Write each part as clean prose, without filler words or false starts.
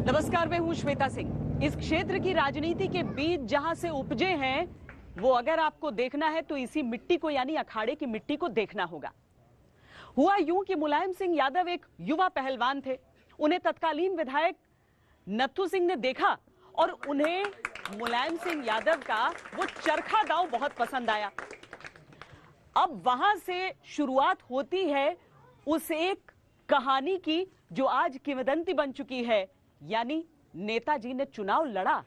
नमस्कार, मैं हूं श्वेता सिंह। इस क्षेत्र की राजनीति के बीज जहां से उपजे हैं वो अगर आपको देखना है तो इसी मिट्टी को यानी अखाड़े की मिट्टी को देखना होगा। हुआ यूं कि मुलायम सिंह यादव एक युवा पहलवान थे। उन्हें तत्कालीन विधायक नत्थू सिंह ने देखा और उन्हें मुलायम सिंह यादव का वो चरखा दांव बहुत पसंद आया। अब वहां से शुरुआत होती है उस एक कहानी की जो आज किंवदंती बन चुकी है, यानी नेताजी ने चुनाव लड़ा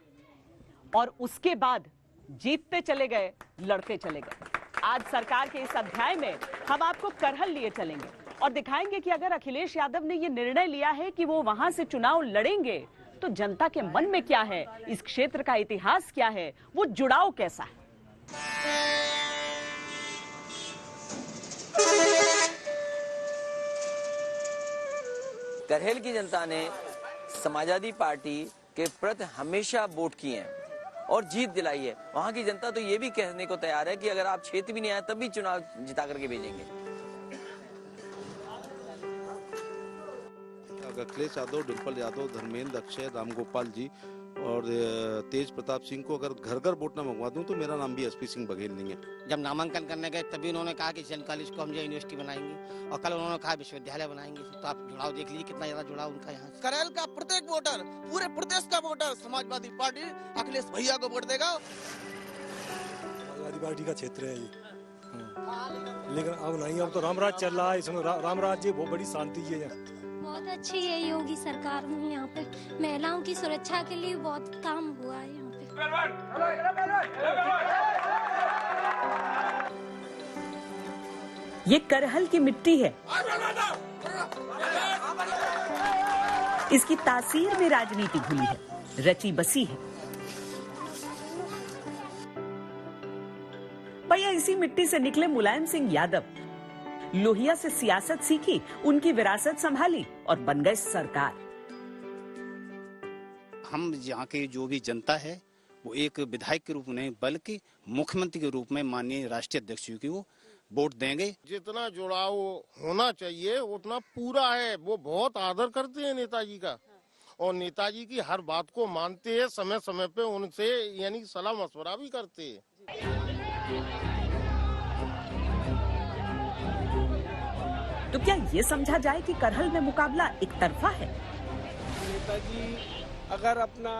और उसके बाद जीतते चले गए, लड़ते चले गए। आज सरकार के इस अध्याय में हम आपको करहल लिए चलेंगे और दिखाएंगे कि अगर अखिलेश यादव ने यह निर्णय लिया है कि वो वहां से चुनाव लड़ेंगे तो जनता के मन में क्या है, इस क्षेत्र का इतिहास क्या है, वो जुड़ाव कैसा है। करहल की जनता ने समाजवादी पार्टी के प्रति हमेशा वोट किए हैं और जीत दिलाई है। वहां की जनता तो ये भी कहने को तैयार है कि अगर आप क्षेत्र भी नहीं आए तब भी चुनाव जिता करके भेजेंगे। अखिलेश यादव, डिम्पल यादव, धर्मेंद्र, अक्षय, रामगोपाल जी और तेज प्रताप सिंह को अगर घर घर वोट न मंगवा दूं तो मेरा नाम भी एसपी सिंह बघेल नहीं है। जब नामांकन करने गए तभी उन्होंने कहा कि जैन कॉलेज को हम जो यूनिवर्सिटी बनाएंगे और कल उन्होंने कहा विश्वविद्यालय बनाएंगे। तो आप जुड़ाव देख लीजिए कितना ज्यादा जुड़ाव उनका यहाँ। करहल का प्रत्येक वोटर, पूरे प्रदेश का वोटर समाजवादी पार्टी अखिलेश भैया को वोट देगा। समाजवादी पार्टी का क्षेत्र है ये, लेकिन अब नहीं, अब तो रामराज चल रहा है। इसमें रामराज जी बहुत बड़ी शांति है। बहुत अच्छी है योगी सरकार में। यहाँ पे महिलाओं की सुरक्षा के लिए बहुत काम हुआ है यहाँ पे। ये करहल की मिट्टी है, इसकी तासीर में राजनीति घुली है, रची बसी है। भैया इसी मिट्टी से निकले मुलायम सिंह यादव। लोहिया से सियासत सीखी, उनकी विरासत संभाली और बन गए सरकार। हम यहाँ के जो भी जनता है वो एक विधायक के रूप में नहीं बल्कि मुख्यमंत्री के रूप में माननीय राष्ट्रीय अध्यक्ष जी को वोट देंगे। जितना जुड़ाव होना चाहिए उतना पूरा है। वो बहुत आदर करते हैं नेताजी का और नेताजी की हर बात को मानते हैं। समय समय पे उनसे यानी सलाह मशवरा भी करते हैं। तो क्या ये समझा जाए कि करहल में मुकाबला एक तरफा है? नेताजी अगर अपना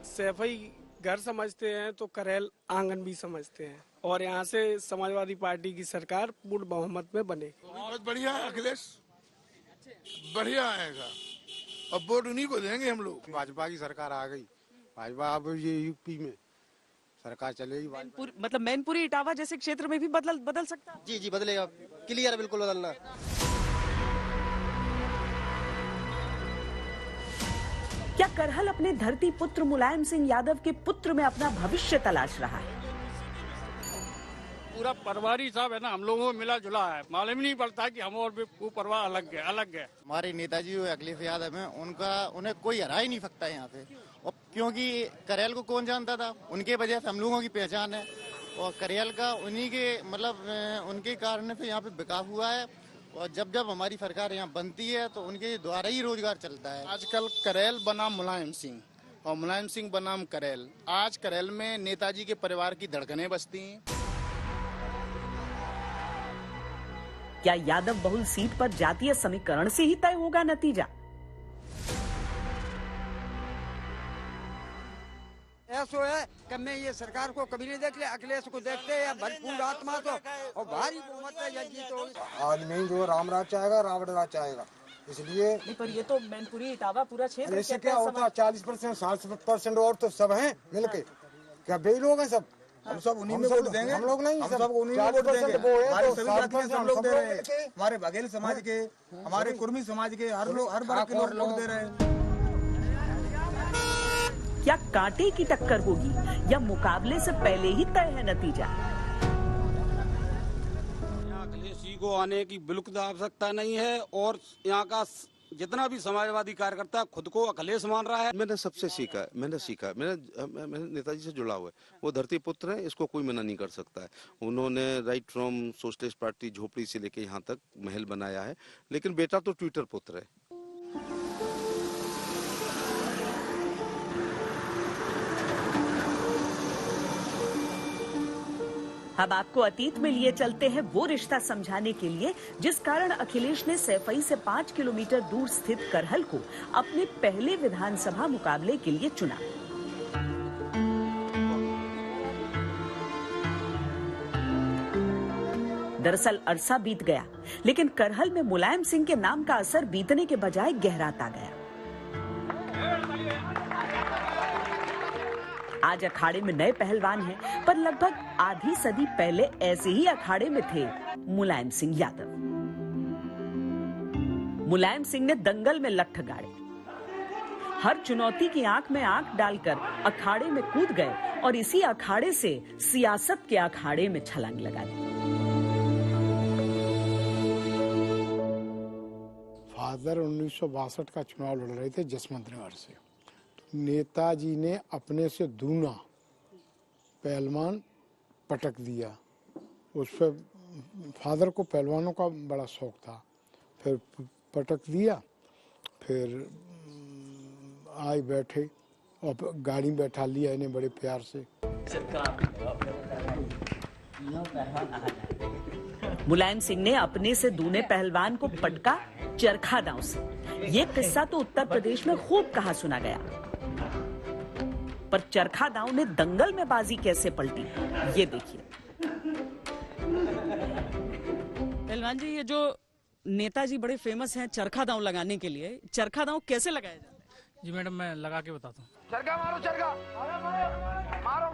सैफई घर समझते हैं तो करहल आंगन भी समझते हैं और यहाँ से समाजवादी पार्टी की सरकार पूर्ण बहुमत में बनेगी। बहुत बढ़िया है, अखिलेश बढ़िया आएगा और वोट उन्हीं को देंगे हम लोग। भाजपा की सरकार आ गई, भाजपा अब ये यूपी में सरकार चलेगी। मतलब मैनपुरी इटावा जैसे क्षेत्र में भी बदल सकता है? जी बदलेगा, क्लियर बिल्कुल बदलना। क्या करहल अपने धरती पुत्र मुलायम सिंह यादव के पुत्र में अपना भविष्य तलाश रहा है? पूरा परिवार साहब है ना, हम लोगों को मिला जुला है। मालूम नहीं पड़ता कि हम और भी वो परिवार अलग है। हमारे नेताजी अखिलेश यादव है, उन्हें कोई हरा ही नहीं सकता यहाँ पे। और क्योंकि करहल को कौन जानता था, उनके वजह से हम लोगों की पहचान है और करहल का उन्हीं के मतलब उनके कारण से यहाँ पे विकास हुआ है। और जब हमारी सरकार यहाँ बनती है तो उनके द्वारा ही रोजगार चलता है। आजकल करहल बनाम मुलायम सिंह और मुलायम सिंह बनाम करहल। आज करहल में नेताजी के परिवार की धड़कनें बजती हैं। क्या यादव बहुल सीट पर जातीय समीकरण से ही तय होगा नतीजा? ऐसा है कि मैं ये सरकार को कभी नहीं देख ले, अखिलेश को देखते हैं भरपूर आत्मा तो और भारी बहुमत है या जीत होगी। आज नहीं, जो रामराज चाहेगा रावण राज चाहेगा, इसलिए नहीं, पर ये तो मैनपुरी इटावा पूरा क्षेत्र ऐसे क्या होता है 40%, 60% और तो सब हैं मिलके। क्या बे लोग हैं सब, हम सब उन्हीं में वोट देंगे। हम लोग नहीं, हम सब उन्हीं में वोट देंगे। हमारे सभी जातियां सब लोग दे रहे हैं, हमारे बघेल समाज के, हमारे कुर्मी समाज के, हर वर्ग के लोग वोट दे रहे हैं। क्या कांटे की टक्कर होगी या मुकाबले से पहले ही तय है नतीजा? अखिलेश जी को आने की बिल्कुल आवश्यकता नहीं है और यहाँ का जितना भी समाजवादी कार्यकर्ता खुद को अखिलेश मान रहा है। मैंने सबसे सीखा, मैंने नेताजी से जुड़ा हुआ है। वो धरती पुत्र है, इसको कोई मना नहीं कर सकता है। उन्होंने राइट फ्रॉम सोशलिस्ट पार्टी झोपड़ी से लेके यहाँ तक महल बनाया है, लेकिन बेटा तो ट्विटर पुत्र है। अब आपको अतीत में लिए चलते हैं वो रिश्ता समझाने के लिए जिस कारण अखिलेश ने सैफई से 5 किलोमीटर दूर स्थित करहल को अपने पहले विधानसभा मुकाबले के लिए चुना। दरअसल अरसा बीत गया, लेकिन करहल में मुलायम सिंह के नाम का असर बीतने के बजाय गहराता गया। आज अखाड़े में नए पहलवान हैं, पर लगभग आधी सदी पहले ऐसे ही अखाड़े में थे मुलायम सिंह यादव। मुलायम सिंह ने दंगल में लट्ठ गाड़े, हर चुनौती की आंख में आंख डालकर अखाड़े में कूद गए और इसी अखाड़े से सियासत के अखाड़े में छलांग लगा दी। फादर 1962 का चुनाव लड़ रहे थे जसवंत नगर से। नेताजी ने अपने से दूना पहलवान पटक दिया। उस पर फादर को पहलवानों का बड़ा शौक था, फिर पटक दिया, फिर आए बैठे और गाड़ी में बैठा लिया इन्हें बड़े प्यार से। मुलायम सिंह ने अपने से दूने पहलवान को पटका चरखा दांव से। ये किस्सा तो उत्तर प्रदेश में खूब कहा सुना गया, पर चरखा दांव ने दंगल में बाजी कैसे पलटी, ये देखिए। पहलवान जी, ये जो नेताजी बड़े फेमस हैं चरखा दांव लगाने के लिए, चरखा दांव कैसे लगाया जाता है? जी मैडम, मैं लगा के बताता हूँ। चरखा मारो, चरखा मारो,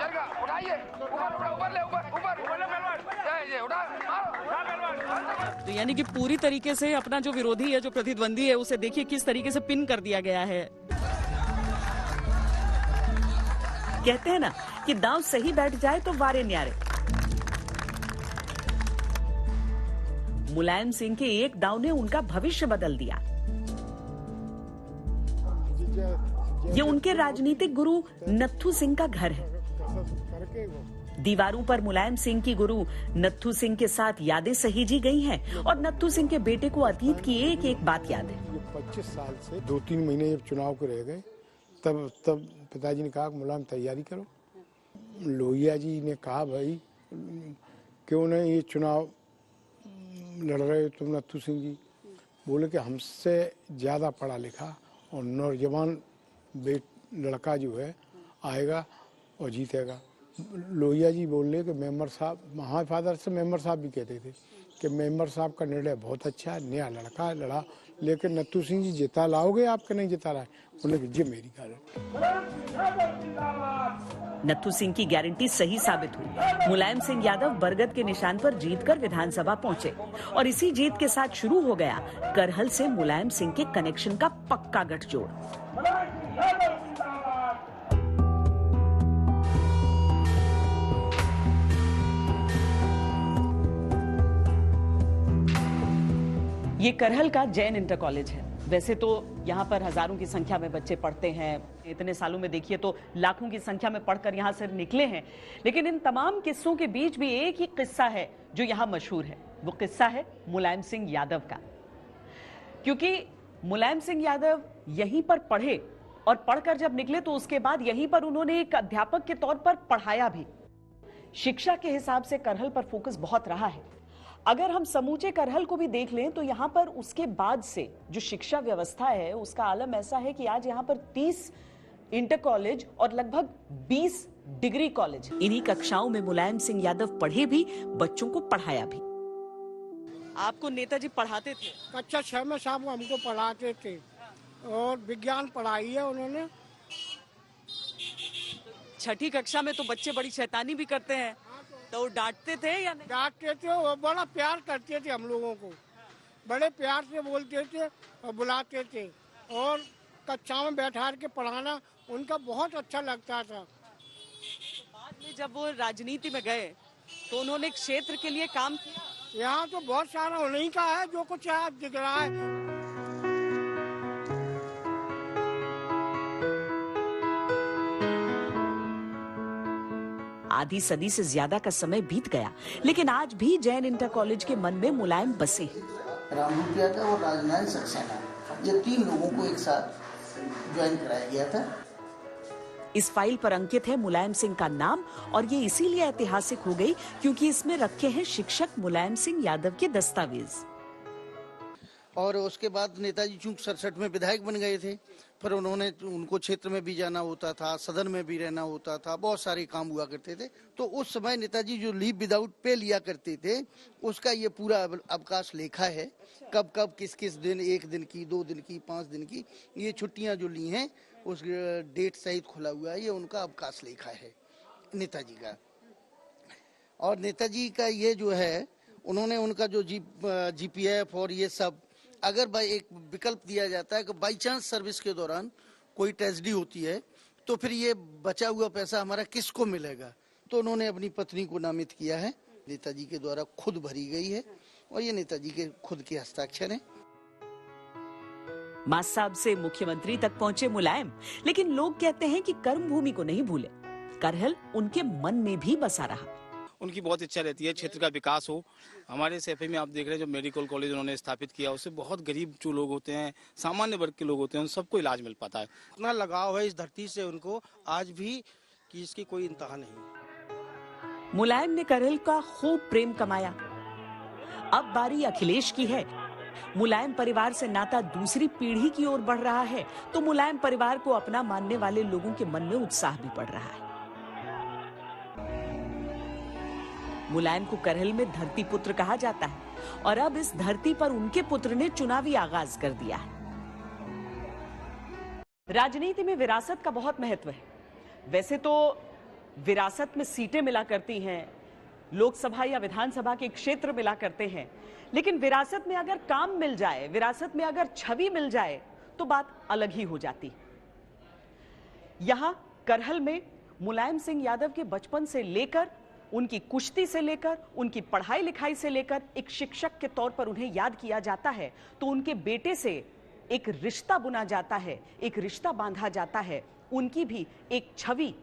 चरखा उठाइए, ऊपर ले, उठा, मारो। तो यानी कि पूरी तरीके से अपना जो विरोधी है, जो प्रतिद्वंदी है, उसे देखिए किस तरीके से पिन कर दिया गया है। कहते हैं ना कि दांव सही बैठ जाए तो वारे न्यारे। मुलायम सिंह के एक दांव ने उनका भविष्य बदल दिया। ये उनके राजनीतिक गुरु नत्थू सिंह का घर है। दीवारों पर मुलायम सिंह की गुरु नत्थू सिंह के साथ यादें सहेजी गई हैं और नत्थू सिंह के बेटे को अतीत की एक एक बात याद है। 25 साल से 2-3 महीने जब चुनाव के रह गए, तब पिताजी ने कहा मुलायम तैयारी करो। लोहिया जी ने कहा भाई क्यों नहीं ये चुनाव लड़ रहे हो तुम नत्थू सिंह जी? बोले कि हमसे ज़्यादा पढ़ा लिखा और नौजवान लड़का जो है आएगा और जीतेगा। लोहिया जी बोल रहे कि मेंबर साहब, महान फादर से मेंबर साहब भी कहते थे कि मेंबर साहब का निर्णय बहुत अच्छा है, नया लड़का है, लड़ा, लेकिन नत्थू सिंह जी जिता लाओगे आपके नहीं जिता रहा है। बोले जी मेरी गारंटी। नत्थू सिंह की गारंटी सही साबित हुई। मुलायम सिंह यादव बरगद के निशान पर जीतकर विधानसभा पहुंचे और इसी जीत के साथ शुरू हो गया करहल से मुलायम सिंह के कनेक्शन का पक्का गठजोड़। ये करहल का जैन इंटर कॉलेज है। वैसे तो यहाँ पर हजारों की संख्या में बच्चे पढ़ते हैं, इतने सालों में देखिए तो लाखों की संख्या में पढ़कर यहाँ से निकले हैं। लेकिन इन तमाम किस्सों के बीच भी एक ही किस्सा है जो यहाँ मशहूर है। वो किस्सा है मुलायम सिंह यादव का, क्योंकि मुलायम सिंह यादव यहीं पर पढ़े और पढ़कर जब निकले तो उसके बाद यहीं पर उन्होंने एक अध्यापक के तौर पर पढ़ाया भी। शिक्षा के हिसाब से करहल पर फोकस बहुत रहा है। अगर हम समूचे करहल को भी देख लें तो यहाँ पर उसके बाद से जो शिक्षा व्यवस्था है उसका आलम ऐसा है कि आज यहाँ पर 30 इंटर कॉलेज और लगभग 20 डिग्री कॉलेज। इन्हीं कक्षाओं में मुलायम सिंह यादव पढ़े भी, बच्चों को पढ़ाया भी। आपको नेताजी पढ़ाते थे? कक्षा 6 में साहब हमको पढ़ाते थे और विज्ञान पढ़ाई है उन्होंने। 6ठी कक्षा में तो बच्चे बड़ी शैतानी भी करते हैं, तो डांटते थे या नहीं? डांटते थे और बड़ा प्यार करते थे हम लोगों को, बड़े प्यार से बोलते थे और बुलाते थे और कक्षा में बैठा के पढ़ाना उनका बहुत अच्छा लगता था। बाद में जब वो राजनीति में गए तो उन्होंने क्षेत्र के लिए काम किया। यहाँ तो बहुत सारा उन्हीं का है जो कुछ आज दिख रहा है। आधी सदी से ज्यादा का समय बीत गया, लेकिन आज भी जैन इंटर कॉलेज के मन में मुलायम बसे हैं। रामरूपिया का और राजनारायण सक्सेना, ये 3 लोगों को एक साथ ज्वाइन कराया गया था इस फाइल पर अंकित है मुलायम सिंह का नाम और ये इसीलिए ऐतिहासिक हो गई क्योंकि इसमें रखे हैं शिक्षक मुलायम सिंह यादव के दस्तावेज। और उसके बाद नेताजी चूंकि 67 में विधायक बन गए थे, फिर उनको क्षेत्र में भी जाना होता था, सदन में भी रहना होता था, बहुत सारे काम हुआ करते थे। तो उस समय नेताजी जो लीव विदाउट पे लिया करते थे, उसका ये पूरा अवकाश लेखा है, कब कब किस किस दिन, 1 दिन की, 2 दिन की, 5 दिन की, ये छुट्टियां जो ली हैं उस डेट सहित खुला हुआ है, ये उनका अवकाश लेखा है नेताजी का। और नेताजी का ये जो है, उन्होंने उनका जो जीपीएफ और ये सब, अगर भाई एक विकल्प दिया जाता है कि बाई चांस सर्विस के दौरान कोई ट्रेजेडी होती है तो फिर ये बचा हुआ पैसा हमारा किसको मिलेगा, तो उन्होंने अपनी पत्नी को नामित किया है, नेताजी के द्वारा खुद भरी गई है और ये नेताजी के खुद के हस्ताक्षर हैं। मां साहब से मुख्यमंत्री तक पहुंचे मुलायम, लेकिन लोग कहते हैं कि कर्म भूमि को नहीं भूले, करहल उनके मन में भी बसा रहा। उनकी बहुत इच्छा रहती है क्षेत्र का विकास हो। हमारे सैफई में आप देख रहे हैं जो मेडिकल कॉलेज उन्होंने स्थापित किया, उससे बहुत गरीब जो लोग होते हैं, सामान्य वर्ग के लोग होते हैं, उन सबको इलाज मिल पाता है। इतना लगाव है इस धरती से उनको आज भी कि इसकी कोई इंतहा नहीं। मुलायम ने करहल का खूब प्रेम कमाया। अब बारी अखिलेश की है। मुलायम परिवार से नाता दूसरी पीढ़ी की ओर बढ़ रहा है, तो मुलायम परिवार को अपना मानने वाले लोगों के मन में उत्साह भी बढ़ रहा है। मुलायम को करहल में धरती पुत्र कहा जाता है और अब इस धरती पर उनके पुत्र ने चुनावी आगाज कर दिया है। राजनीति में विरासत का बहुत महत्व है। वैसे तो विरासत में सीटें मिला करती हैं, लोकसभा या विधानसभा के क्षेत्र मिला करते हैं, लेकिन विरासत में अगर काम मिल जाए, विरासत में अगर छवि मिल जाए तो बात अलग ही हो जाती है। यहां करहल में मुलायम सिंह यादव के बचपन से लेकर, उनकी कुश्ती से लेकर, उनकी पढ़ाई लिखाई से लेकर एक शिक्षक के तौर पर उन्हें याद किया जाता है, तो उनके बेटे से एक रिश्ता बुना जाता है, एक रिश्ता बांधा जाता है। उनकी भी एक छवि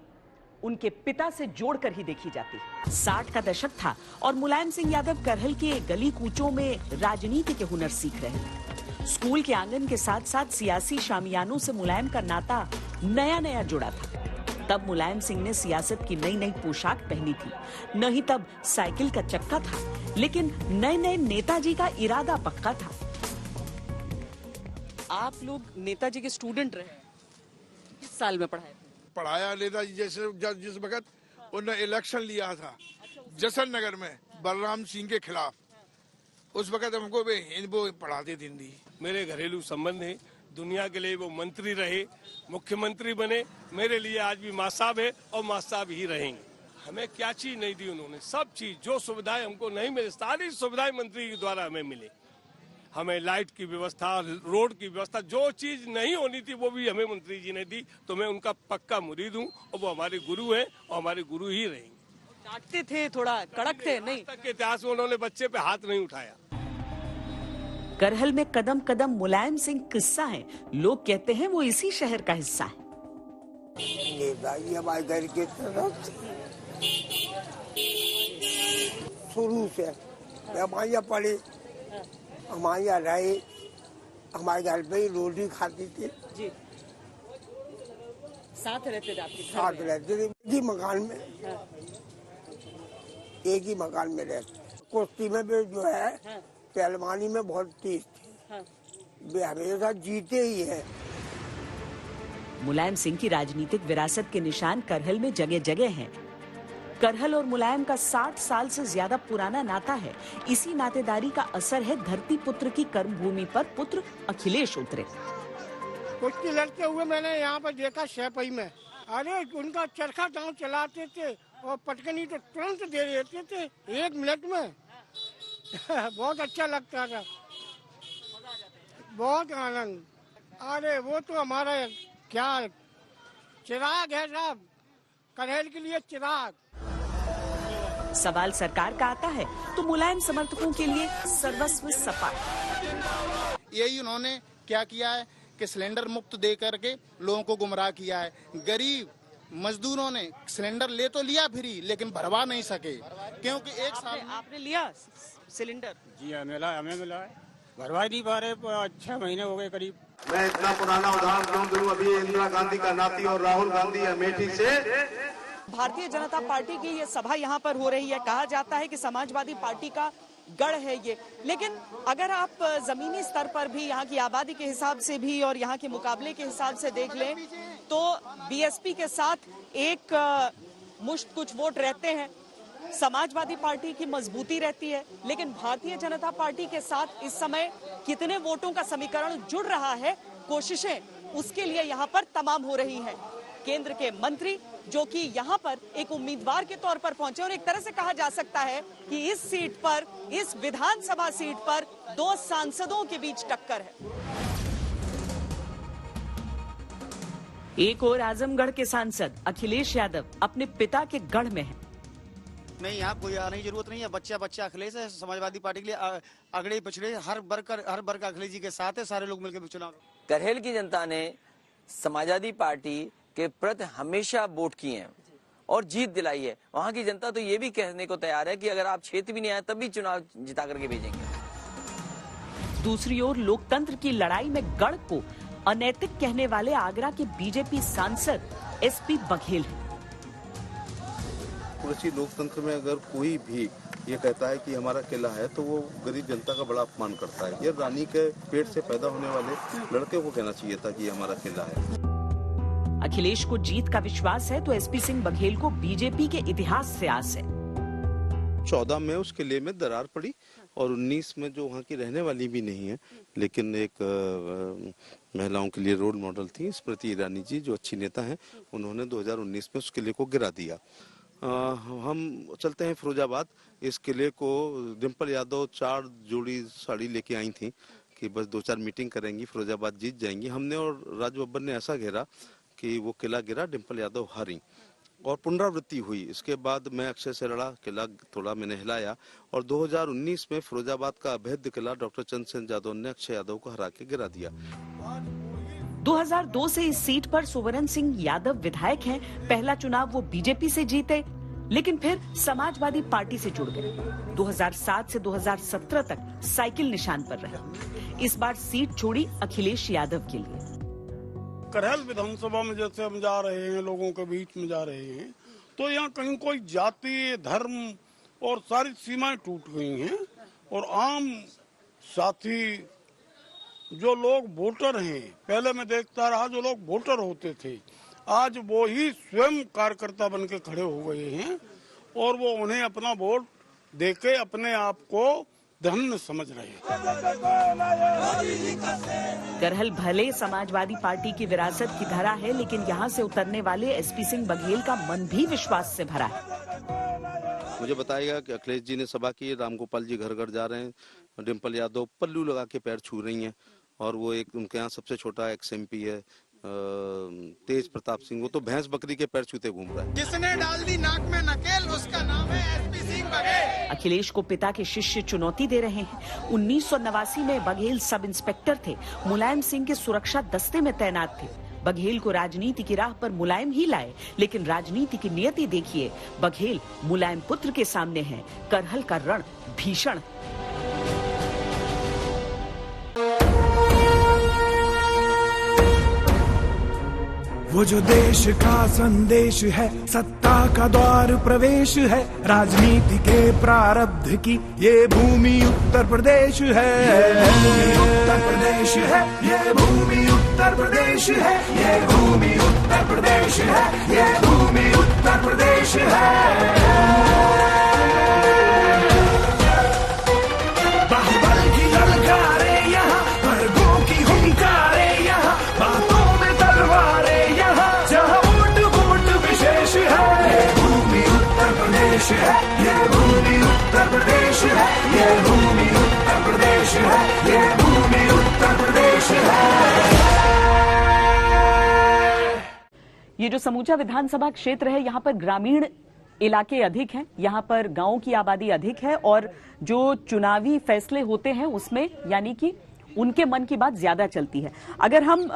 उनके पिता से जोड़कर ही देखी जाती है। 60 का दशक था और मुलायम सिंह यादव करहल के गली कूचों में राजनीति के हुनर सीख रहे थे। स्कूल के आंगन के साथ साथ सियासी शामियानों से मुलायम का नाता नया नया जुड़ा था। तब मुलायम सिंह ने सियासत की नई नई पोशाक पहनी थी, नहीं तब साइकिल का चक्का था, लेकिन नए नए नेताजी का इरादा पक्का था। आप लोग नेताजी के स्टूडेंट रहे, किस साल में पढ़ाया नेताजी जैसे जिस वक्त उन्होंने इलेक्शन लिया था जसन नगर में बलराम सिंह के खिलाफ, उस वक्त हमको वो पढ़ाते थे हिंदी। मेरे घरेलू संबंध है, दुनिया के लिए वो मंत्री रहे, मुख्यमंत्री बने, मेरे लिए आज भी मां साहब है और मां साहब ही रहेंगे। हमें क्या चीज नहीं दी उन्होंने, सब चीज, जो सुविधाएं हमको नहीं मिली सारी सुविधाएं मंत्री के द्वारा हमें मिली। हमें लाइट की व्यवस्था, रोड की व्यवस्था, जो चीज नहीं होनी थी वो भी हमें मंत्री जी ने दी। तो मैं उनका पक्का मुरीद हूँ और वो हमारे गुरु हैं और हमारे गुरु ही रहेंगे। डांटते थे, थोड़ा कड़क थे, नहीं तक के इतिहास में उन्होंने बच्चे पे हाथ नहीं उठाया। करहल में कदम कदम मुलायम सिंह किस्सा है। लोग कहते हैं वो इसी शहर का हिस्सा है। नेताजी हमारे घर के तरफ शुरू से हमारे यहाँ पढ़े, हमारे यहाँ रहे, हमारे घर पे ही रोटी खाती थी जी। साथ रहते थे आपके? साथ रहते थे, एक ही मकान में, एक ही मकान में रहते। कुश्ती में भी जो है, पहलवानी में बहुत तेज थे, वे हमेशा जीते ही है। मुलायम सिंह की राजनीतिक विरासत के निशान करहल में जगह जगह हैं। करहल और मुलायम का 60 साल से ज्यादा पुराना नाता है। इसी नातेदारी का असर है धरती पुत्र की कर्मभूमि पर पुत्र अखिलेश उतरे। कुश्ती लड़ते हुए मैंने यहाँ पर देखा सैफई में। अरे उनका चरखा दांव चलाते थे और पटकनी तो तुरंत दे देते थे 1 मिनट में। बहुत अच्छा लगता था, बहुत आनंद। अरे वो तो हमारा क्या चिराग है साहब, करहल के लिए चिराग। सवाल सरकार का आता है तो मुलायम समर्थकों के लिए सर्वस्व सपा। यही उन्होंने क्या किया है कि सिलेंडर मुफ्त दे करके लोगों को गुमराह किया है। गरीब मजदूरों ने सिलेंडर ले तो लिया फ्री, लेकिन भरवा नहीं सके, क्योंकि एक साल आपने लिया सिलेंडर? जी हमें मिला है, भरवा ही नहीं पा रहे। 6 महीने हो गए करीब। मैं इतना पुराना उदाहरण क्यों दूं? अभी इंदिरा गांधी का नाती और राहुल गांधी अमेठी से। भारतीय जनता पार्टी की ये सभा यहाँ पर हो रही है। कहा जाता है कि समाजवादी पार्टी का गढ़ है ये, लेकिन अगर आप जमीनी स्तर पर भी यहाँ की आबादी के हिसाब से भी और यहाँ के मुकाबले के हिसाब से देख लें तो बीएसपी के साथ एक मुश्त कुछ वोट रहते हैं, समाजवादी पार्टी की मजबूती रहती है, लेकिन भारतीय जनता पार्टी के साथ इस समय कितने वोटों का समीकरण जुड़ रहा है, कोशिशें उसके लिए यहाँ पर तमाम हो रही हैं। केंद्र के मंत्री जो कि यहाँ पर एक उम्मीदवार के तौर पर पहुंचे और एक तरह से कहा जा सकता है कि इस सीट पर, इस विधानसभा सीट पर दो सांसदों के बीच टक्कर है। एक और आजमगढ़ के सांसद अखिलेश यादव अपने पिता के गढ़ में हैं। नहीं, यहाँ कोई आने की जरूरत नहीं है। बच्चा अखिलेश है। समाजवादी पार्टी के लिए अगड़े पिछड़े हर वर्ग अखिलेश जी के साथ है। सारे लोग मिलकर चुनाव। करहेल की जनता ने समाजवादी पार्टी के प्रति हमेशा वोट किए हैं और जीत दिलाई है। वहां की जनता तो ये भी कहने को तैयार है कि अगर आप क्षेत्र भी नहीं आए तब भी चुनाव जिता करके भेजेंगे। दूसरी ओर लोकतंत्र की लड़ाई में गढ़ को अनैतिक कहने वाले आगरा के बीजेपी सांसद एसपी बघेल हैं। कृषि लोकतंत्र में अगर कोई भी ये कहता है कि हमारा किला है तो वो गरीब जनता का बड़ा अपमान करता है। ये रानी के पेट से पैदा होने वाले लड़के को कहना चाहिए था कि ये हमारा किला है। अखिलेश को जीत का विश्वास है तो एसपी सिंह बघेल को बीजेपी के इतिहास से आस है। 14 में उस किले में दरार पड़ी और 19 में जो वहाँ की रहने वाली भी नहीं है, लेकिन एक महिलाओं के लिए रोल मॉडल थी स्मृति ईरानी जी, जो अच्छी नेता हैं, उन्होंने 2019 में उस किले को गिरा दिया। हम चलते हैं फिरोजाबाद। इस किले को डिम्पल यादव 4 जोड़ी साड़ी लेके आई थी कि बस 2-4 मीटिंग करेंगी, फिरोजाबाद जीत जाएंगी। हमने और राजू बब्बर ने ऐसा घेरा कि वो किला गिरा, डिम्पल यादव हारी और पुनरावृत्ति हुई। इसके बाद मैं अक्षय से लड़ा, किला थोड़ा मैंने हिलाया और 2019 में फिरोजाबाद का अभेद्य किला डॉक्टर चंद्रसेन यादव ने अक्षय यादव को हरा के गिरा दिया। 2002 से इस सीट पर सुवर्ण सिंह यादव विधायक हैं। पहला चुनाव वो बीजेपी से जीते, लेकिन फिर समाजवादी पार्टी से जुड़ गए। 2007 से 2017 तक साइकिल निशान पर रहे। इस बार सीट छोड़ी अखिलेश यादव के लिए। करहेल विधानसभा में जैसे हम जा रहे हैं, लोगों के बीच में जा रहे हैं, तो यहाँ कहीं कोई जाति, धर्म और सारी सीमाएं टूट गई हैं और आम साथी जो लोग वोटर हैं, पहले मैं देखता रहा जो लोग वोटर होते थे, आज वो ही स्वयं कार्यकर्ता बन के खड़े हो गए हैं और वो उन्हें अपना वोट देके अपने आप को धन्य समझ रहे हैं। करहल भले समाजवादी पार्टी की विरासत की धरा है, लेकिन यहाँ से उतरने वाले एसपी सिंह बघेल का मन भी विश्वास से भरा है। मुझे बताएगा कि अखिलेश जी ने सभा की, रामगोपाल जी घर घर जा रहे हैं, डिम्पल यादव पल्लू लगा के पैर छू रही हैं और वो एक उनके यहाँ सबसे छोटा एक्स MP है तेज प्रताप सिंह, वो तो भैंस बकरी के पैर छूते घूम रहा है। जिसने डाल दी नाक में नकेल उसका नाम है एसपी सिंह बघेल। अखिलेश को पिता के शिष्य चुनौती दे रहे हैं। 1989 में बघेल सब इंस्पेक्टर थे, मुलायम सिंह के सुरक्षा दस्ते में तैनात थे। बघेल को राजनीति की राह पर मुलायम ही लाए, लेकिन राजनीति की नियति देखिए, बघेल मुलायम पुत्र के सामने है। करहल का रण भीषण। वो जो देश का संदेश है, सत्ता का द्वार प्रवेश है, राजनीति के प्रारब्ध की ये भूमि उत्तर प्रदेश है। उत्तर प्रदेश है, ये भूमि उत्तर प्रदेश है, ये भूमि उत्तर प्रदेश है, ये भूमि उत्तर प्रदेश है। बाहुबल की ललकारे यहाँ, वर्गों की हुंकारे यहाँ, बातों में तलवारें जहाँ वोट वोट विशेष है। ये भूमि उत्तर प्रदेश है, ये भूमि उत्तर प्रदेश है, ये भूमि उत्तर प्रदेश है, ये भूमि उत्तर प्रदेश है। ये जो समूचा विधानसभा क्षेत्र है, यहाँ पर ग्रामीण इलाके अधिक हैं, यहाँ पर गांवों की आबादी अधिक है और जो चुनावी फैसले होते हैं उसमें यानी कि उनके मन की बात ज्यादा चलती है। अगर हम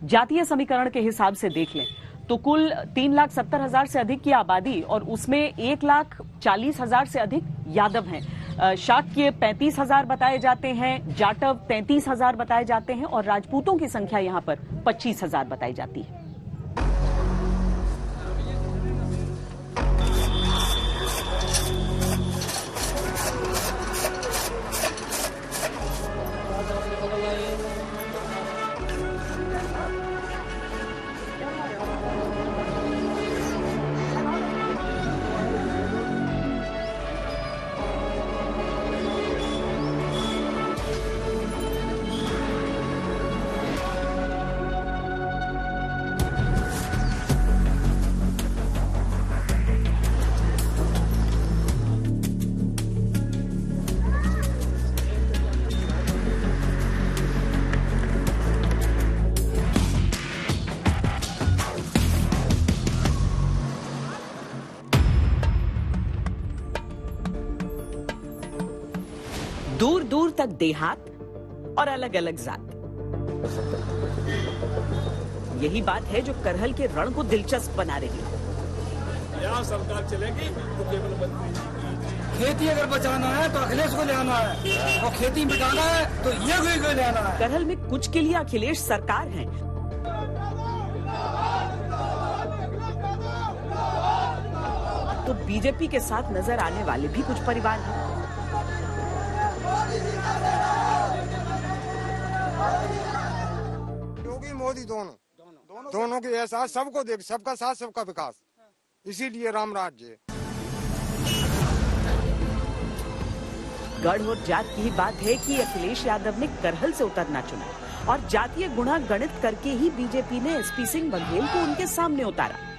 जातीय समीकरण के हिसाब से देख लें तो कुल 3,70,000 से अधिक की आबादी और उसमें 1,40,000 से अधिक यादव हैं। शाक्य 35,000 बताए जाते हैं, जाटव 33,000 बताए जाते हैं और राजपूतों की संख्या यहां पर 25,000 बताई जाती है। दूर दूर तक देहात और अलग अलग जात। यही बात है जो करहल के रण को दिलचस्प बना रही है। यहाँ सरकार चलेगी तो केवल खेती अगर बचाना है तो अखिलेश को ले आना है, और खेती मिटाना है तो ये को ले आना है। करहल में कुछ के लिए अखिलेश सरकार है, तो बीजेपी के साथ नजर आने वाले भी कुछ परिवार हैं। योगी मोदी दोनों के एहसास सबको देख, सबका साथ सबका विकास, इसीलिए राम राज्य। गढ़ और जात की ही बात है कि अखिलेश यादव ने करहल से उतरना चुना और जातीय गुणा गणित करके ही बीजेपी ने एसपी सिंह बघेल को उनके सामने उतारा।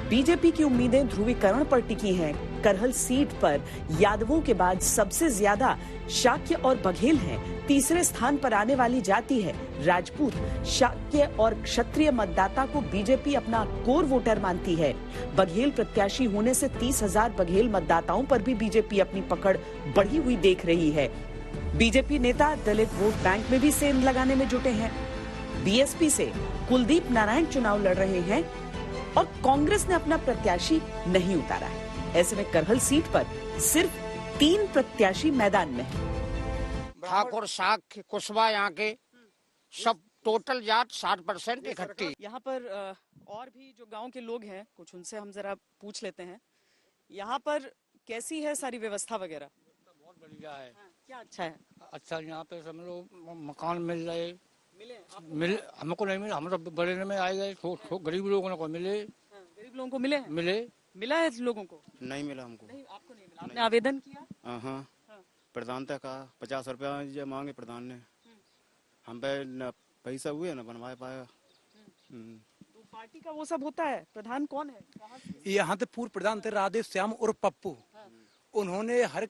बीजेपी की उम्मीदें ध्रुवीकरण पर टिकी हैं। करहल सीट पर यादवों के बाद सबसे ज्यादा शाक्य और बघेल हैं। तीसरे स्थान पर आने वाली जाति है राजपूत। शाक्य और क्षत्रिय मतदाता को बीजेपी अपना कोर वोटर मानती है। बघेल प्रत्याशी होने से 30,000 बघेल मतदाताओं पर भी बीजेपी अपनी पकड़ बढ़ी हुई देख रही है। बीजेपी नेता दलित वोट बैंक में भी सेंध लगाने में जुटे हैं। बीएसपी से कुलदीप नारायण चुनाव लड़ रहे हैं और कांग्रेस ने अपना प्रत्याशी नहीं उतारा है। ऐसे में करहल सीट पर सिर्फ 3 प्रत्याशी मैदान में हैं। ठाकुर शाक्य कुशवा यहाँ के सब टोटल जात 60% इकट्ठी। यहाँ पर और भी जो गांव के लोग हैं कुछ उनसे हम जरा पूछ लेते हैं। यहाँ पर कैसी है सारी व्यवस्था वगैरह? बहुत बढ़िया है। क्या अच्छा है? अच्छा यहाँ पे सब लोग मकान मिल रहे, मिल हमको नहीं मिले, हम तो बड़े में आए गए, गरीब लोगों को मिले। गरीब लोगों को मिले? मिला है लोगों को? नहीं मिला हमको। नहीं, आपको नहीं मिला? आपने आवेदन किया? हाँ, प्रधान तक कहा 50 रुपया मांगे प्रधान ने, हम पे न पैसा हुए न बनवा पाया। तो पार्टी का वो सब होता है। प्रधान कौन है? यहाँ तो पूर्व प्रधान थे राधे श्याम और पप्पू। उन्होंने हर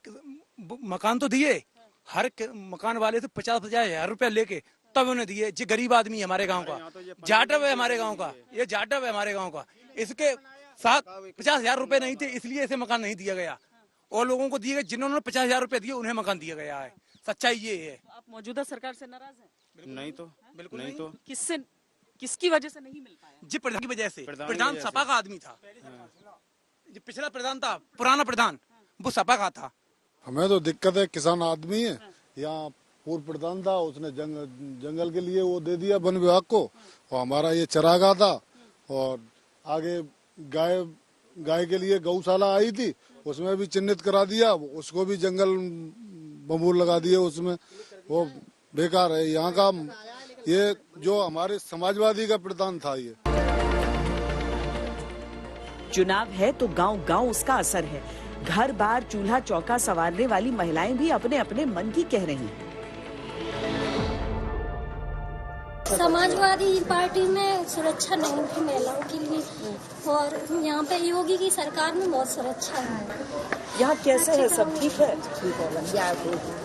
मकान तो दिए, हर मकान वाले से 50,000 रुपया लेके तब उन्हें दिए। जो गरीब आदमी है हमारे गांव का, जाटव है हमारे गांव का, ये जाटव है हमारे गांव का, इसके साथ 50,000 रुपए नहीं थे, इसलिए इसे मकान नहीं दिया गया। और लोगों को दिए गए जिन्होंने 50,000 रुपए दिए उन्हें मकान दिया गया है। सच्चाई ये है। आप मौजूदा सरकार से नाराज हैं? नहीं तो बिल्कुल नहीं तो। किससे, किसकी वजह से नहीं मिल पाया? जी प्रधान की वजह से। प्रधान सपा का आदमी था। जो पिछला प्रधान था, पुराना प्रधान, वो सपा का था। हमें तो दिक्कत है, किसान आदमी है। यहाँ पूर्व प्रधान था, उसने जंगल के लिए वो दे दिया वन विभाग को, और हमारा ये चरागाह था। और आगे गाय के लिए गौशाला आई थी, उसमें भी चिन्हित करा दिया, उसको भी जंगल बंबूर लगा दिए उसमें, वो बेकार है। यहाँ का ये जो हमारे समाजवादी का प्रधान था। ये चुनाव है तो गांव-गांव उसका असर है। घर बार चूल्हा चौका संवारने वाली महिलाएं भी अपने अपने मन की कह रही हैं। समाजवादी पार्टी में सुरक्षा नहीं थी महिलाओं के लिए, और यहाँ पे योगी की सरकार में बहुत सुरक्षा है। यहाँ कैसे है? सब ठीक है?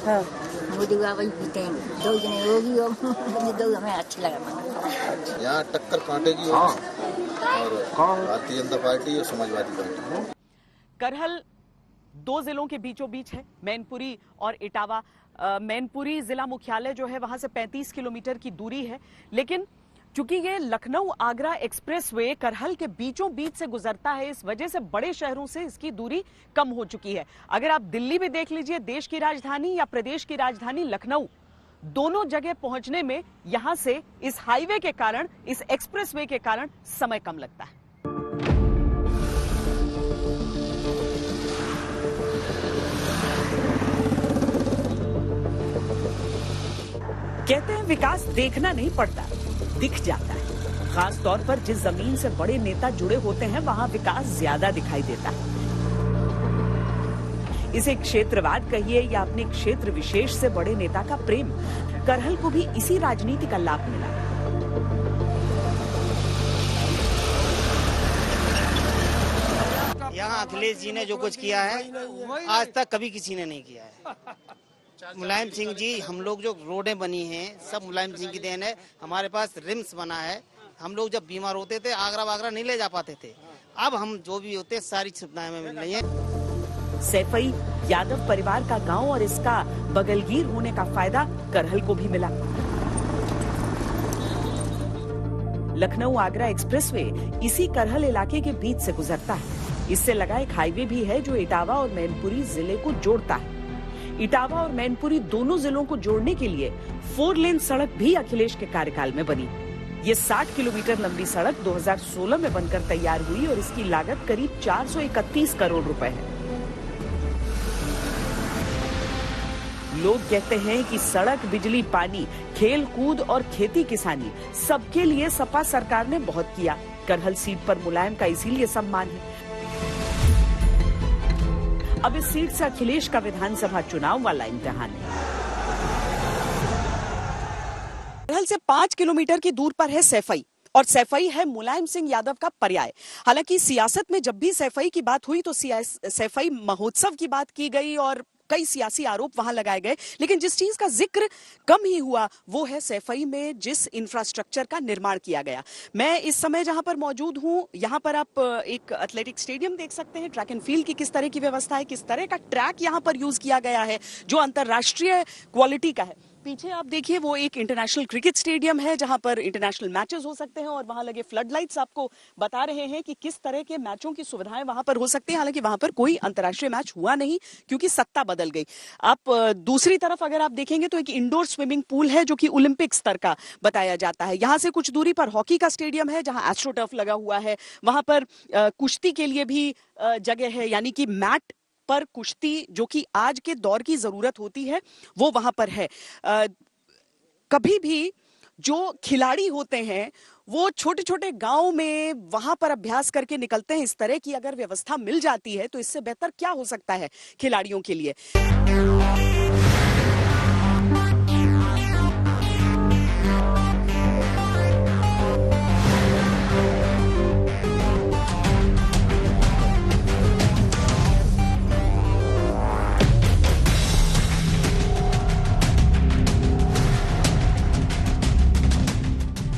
हाँ, मोदी वही पीते हैं, 2 जने योगी और 2 हमें अच्छे लगा। यहाँ टक्कर कांटे की और भारतीय जनता पार्टी और समाजवादी पार्टी। करहल 2 जिलों के बीचों बीच है, मैनपुरी और इटावा। मैनपुरी जिला मुख्यालय जो है वहां से 35 किलोमीटर की दूरी है, लेकिन क्योंकि ये लखनऊ आगरा एक्सप्रेसवे करहल के बीचों बीच से गुजरता है, इस वजह से बड़े शहरों से इसकी दूरी कम हो चुकी है। अगर आप दिल्ली में देख लीजिए, देश की राजधानी या प्रदेश की राजधानी लखनऊ, दोनों जगह पहुंचने में यहां से इस हाईवे के कारण, इस एक्सप्रेसवे के कारण समय कम लगता है। कहते हैं विकास देखना नहीं पड़ता, दिख जाता है। खास तौर पर जिस जमीन से बड़े नेता जुड़े होते हैं वहां विकास ज्यादा दिखाई देता है। इसे क्षेत्रवाद कहिए या अपने क्षेत्र विशेष से बड़े नेता का प्रेम, करहल को भी इसी राजनीति का लाभ मिला। यहाँ अखिलेश जी ने जो कुछ किया है आज तक कभी किसी ने नहीं किया है। मुलायम सिंह जी, हम लोग जो रोडें बनी हैं सब मुलायम सिंह की देन है। हमारे पास रिम्स बना है, हम लोग जब बीमार होते थे आगरा वागरा नहीं ले जा पाते थे, अब हम जो भी होते सारी सुविधाएं हमें मिल रही हैं। सैफई यादव परिवार का गांव और इसका बगलगीर होने का फायदा करहल को भी मिला। लखनऊ आगरा एक्सप्रेसवे इसी करहल इलाके के बीच से गुजरता है। इससे लगा एक हाईवे भी है जो इटावा और मैनपुरी जिले को जोड़ता है। इटावा और मैनपुरी दोनों जिलों को जोड़ने के लिए 4 लेन सड़क भी अखिलेश के कार्यकाल में बनी। ये 60 किलोमीटर लंबी सड़क 2016 में बनकर तैयार हुई और इसकी लागत करीब 431 करोड़ रुपए है। लोग कहते हैं कि सड़क, बिजली, पानी, खेल कूद और खेती किसानी सबके लिए सपा सरकार ने बहुत किया। करहल सीट पर मुलायम का इसीलिए सम्मान है। अब इस सीट से अखिलेश का विधानसभा चुनाव वाला इम्तिहान है। करहल से 5 किलोमीटर की दूर पर है सैफई और सैफई है मुलायम सिंह यादव का पर्याय। हालांकि सियासत में जब भी सैफई की बात हुई तो सैफई महोत्सव की बात की गई और कई सियासी आरोप वहां लगाए गए, लेकिन जिस चीज का जिक्र कम ही हुआ वो है सैफई में जिस इंफ्रास्ट्रक्चर का निर्माण किया गया। मैं इस समय जहां पर मौजूद हूं, यहां पर आप एक एथलेटिक स्टेडियम देख सकते हैं। ट्रैक एंड फील्ड की किस तरह की व्यवस्था है, किस तरह का ट्रैक यहां पर यूज किया गया है जो अंतरराष्ट्रीय क्वालिटी का है। पीछे आप देखिए वो एक इंटरनेशनल क्रिकेट स्टेडियम है जहां पर इंटरनेशनल मैचेस हो सकते हैं और वहां लगे फ्लड लाइट्स आपको बता रहे हैं कि किस तरह के मैचों की सुविधाएं वहां पर हो सकती हैं। हालांकि वहां पर कोई अंतर्राष्ट्रीय मैच हुआ नहीं क्योंकि सत्ता बदल गई। आप दूसरी तरफ अगर आप देखेंगे तो एक इंडोर स्विमिंग पूल है जो कि ओलंपिक स्तर का बताया जाता है। यहाँ से कुछ दूरी पर हॉकी का स्टेडियम है जहाँ एस्ट्रोटर्फ लगा हुआ है। वहां पर कुश्ती के लिए भी जगह है, यानी कि मैट पर कुश्ती जो कि आज के दौर की जरूरत होती है वो वहां पर है। कभी भी जो खिलाड़ी होते हैं वो छोटे छोटे गांव में वहां पर अभ्यास करके निकलते हैं। इस तरह की अगर व्यवस्था मिल जाती है तो इससे बेहतर क्या हो सकता है खिलाड़ियों के लिए।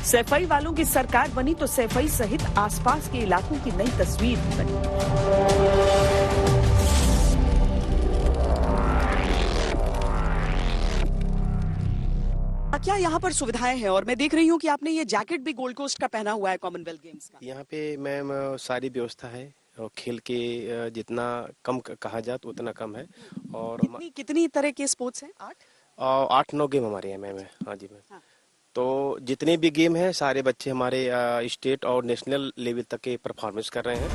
सैफई वालों की सरकार बनी तो सैफई सहित आसपास के इलाकों की नई तस्वीर बनी। क्या यहाँ पर सुविधाएं हैं? और मैं देख रही हूँ कि आपने ये जैकेट भी गोल्ड कोस्ट का पहना हुआ है, कॉमनवेल्थ गेम्स का। यहाँ पे मैम सारी व्यवस्था है और खेल के जितना कम कहा जाए तो उतना कम है। और कितनी तरह के स्पोर्ट्स हैं? 8-9 गेम हमारे यहाँ मैम है। हाँ जी मैम। तो जितने भी गेम हैं सारे बच्चे हमारे स्टेट और नेशनल लेवल तक के परफॉर्मेंस कर रहे हैं।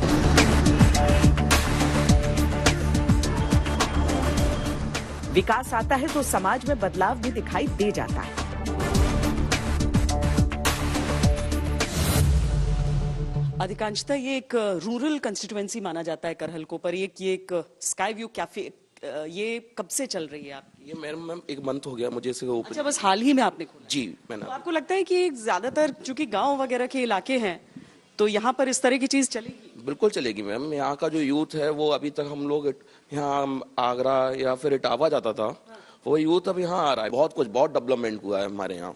विकास आता है तो समाज में बदलाव भी दिखाई दे जाता है। अधिकांशतः ये एक रूरल कंस्टिट्यूएंसी माना जाता है करहल को, पर ये एक स्काई व्यू कैफे ये कब से चल रही है आपकी? ये मैम 1 मंथ हो गया मुझे इसे ओपन। अच्छा, बस हाल ही में आपने खोला? जी मैंने। तो आपको लगता है कि ज्यादातर चूंकि गांव वगैरह के इलाके हैं तो यहाँ पर इस तरह की चीज चलेगी? बिल्कुल चलेगी मैम। यहाँ का जो यूथ है वो अभी तक हम लोग यहाँ आगरा या फिर इटावा जाता था, वो यूथ अब यहाँ आ रहा है। बहुत डेवलपमेंट हुआ है हमारे यहाँ।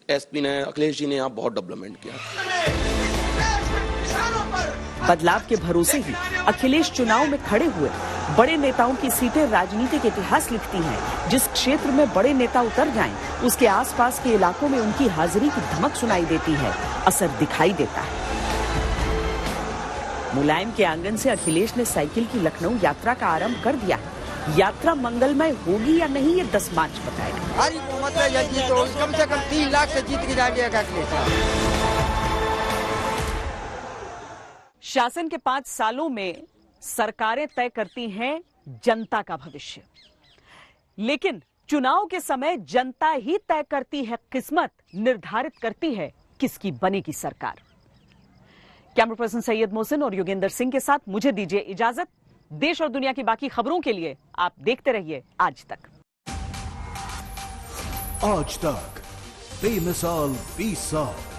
एसपी ने, अखिलेश जी ने यहाँ बहुत डेवलपमेंट किया। बदलाव के भरोसे ही अखिलेश चुनाव में खड़े हुए बड़े नेताओं की सीटें राजनीतिक इतिहास लिखती हैं। जिस क्षेत्र में बड़े नेता उतर जाएं, उसके आसपास के इलाकों में उनकी हाजिरी की धमक सुनाई देती है, असर दिखाई देता है। मुलायम के आंगन से अखिलेश ने साइकिल की लखनऊ यात्रा का आरंभ कर दिया। यात्रा मंगलमय होगी या नहीं, ये 10 मार्च बताएगा। भारी बहुमत है यह जीत, तो कम से कम 3 लाख से जीत के जाएगा अखिलेश। शासन के 5 सालों में सरकारें तय करती हैं जनता का भविष्य, लेकिन चुनाव के समय जनता ही तय करती है किस्मत, निर्धारित करती है किसकी बनेगी सरकार। कैमरा पर्सन सैयद मोहसिन और योगेंद्र सिंह के साथ मुझे दीजिए इजाजत। देश और दुनिया की बाकी खबरों के लिए आप देखते रहिए आज तक। आज तक बेमिसाल 20 साल।